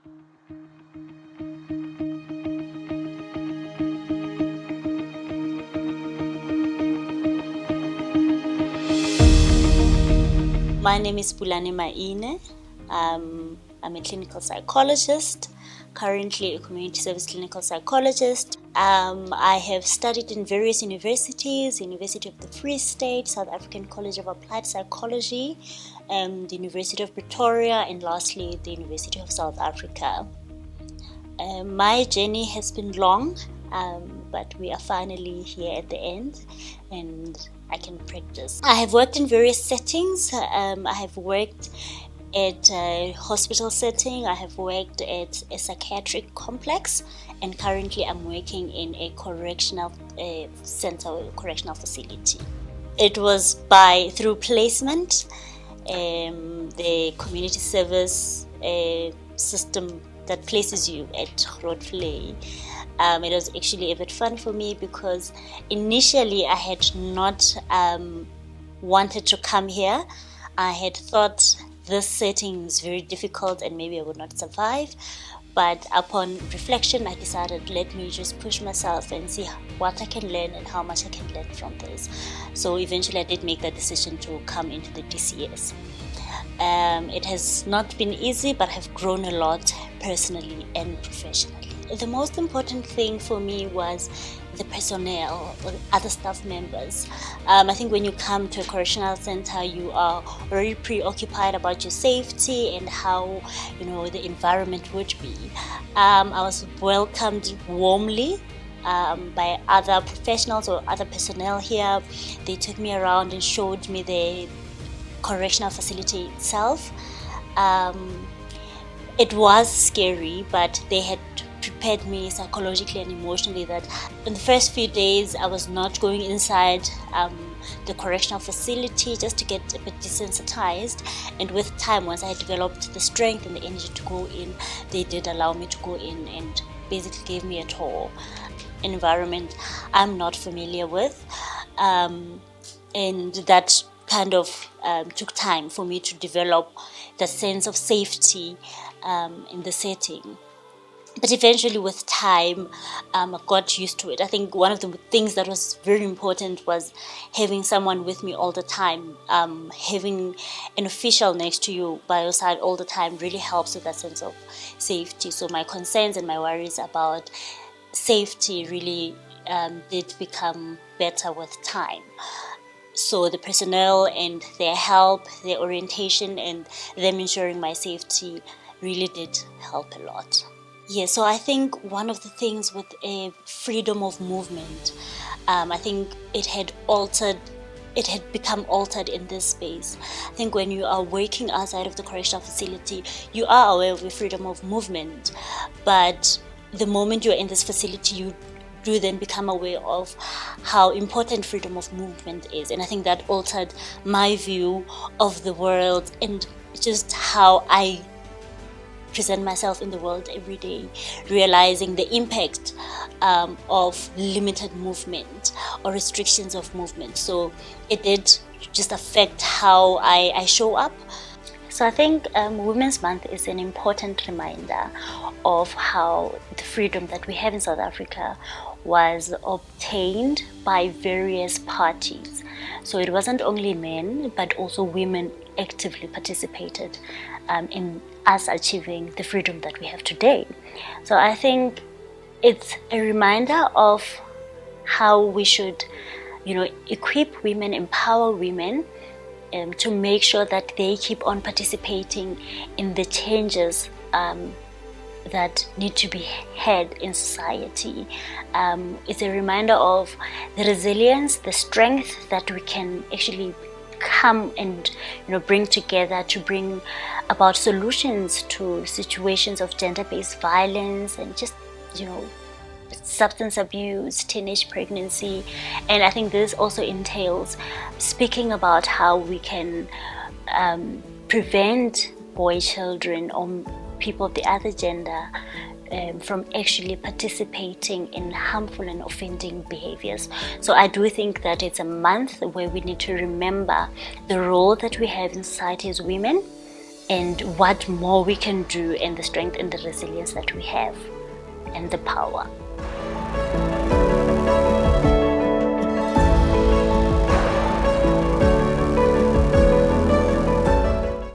My name is Pulane. I'm a clinical psychologist, currently a community service clinical psychologist. I have studied in various universities, University of the Free State, South African College of Applied Psychology, the University of Pretoria, and lastly, the University of South Africa. My journey has been long, but we are finally here at the end, and I can practice. I have worked in various settings. I have worked at a hospital setting, I have worked at a psychiatric complex, and currently I'm working in a correctional center, correctional facility. It was through placement, the community service system that places you at Pulane. It was actually a bit fun for me because initially I had not wanted to come here. I had thought this setting is very difficult and maybe I would not survive. But upon reflection, I decided, let me just push myself and see what I can learn and how much I can learn from this. So eventually I did make that decision to come into the DCS. It has not been easy, but I have grown a lot personally and professionally. The most important thing for me was the personnel or other staff members. I think when you come to a correctional center, you are already preoccupied about your safety and how the environment would be. I was welcomed warmly by other professionals or other personnel here. They took me around and showed me the correctional facility itself. It was scary, but they had prepared me psychologically and emotionally that in the first few days I was not going inside the correctional facility just to get a bit desensitized, and with time, once I had developed the strength and the energy to go in, they did allow me to go in and basically gave me a tour. An environment I'm not familiar with, and that kind of took time for me to develop the sense of safety in the setting. But eventually with time, I got used to it. I think one of the things that was very important was having someone with me all the time. Having an official next to you by your side all the time really helps with that sense of safety. So my concerns and my worries about safety really did become better with time. So the personnel and their help, their orientation, and them ensuring my safety really did help a lot. Yeah, so I think one of the things with a freedom of movement, I think it had become altered in this space. I think when you are working outside of the correctional facility, you are aware of your freedom of movement, but the moment you're in this facility, you do then become aware of how important freedom of movement is. And I think that altered my view of the world and just how I present myself in the world every day, realizing the impact of limited movement or restrictions of movement. So it did just affect how I show up. So I think Women's Month is an important reminder of how the freedom that we have in South Africa was obtained by various parties. So it wasn't only men, but also women actively participated in us achieving the freedom that we have today. So I think it's a reminder of how we should, equip women, empower women to make sure that they keep on participating in the changes that need to be had in society. It's a reminder of the resilience, the strength that we can actually come and bring together to bring about solutions to situations of gender-based violence and just substance abuse, teenage pregnancy. And I think this also entails speaking about how we can prevent boy children or people of the other gender from actually participating in harmful and offending behaviors. So I do think that it's a month where we need to remember the role that we have in society as women, and what more we can do, and the strength and the resilience that we have and the power.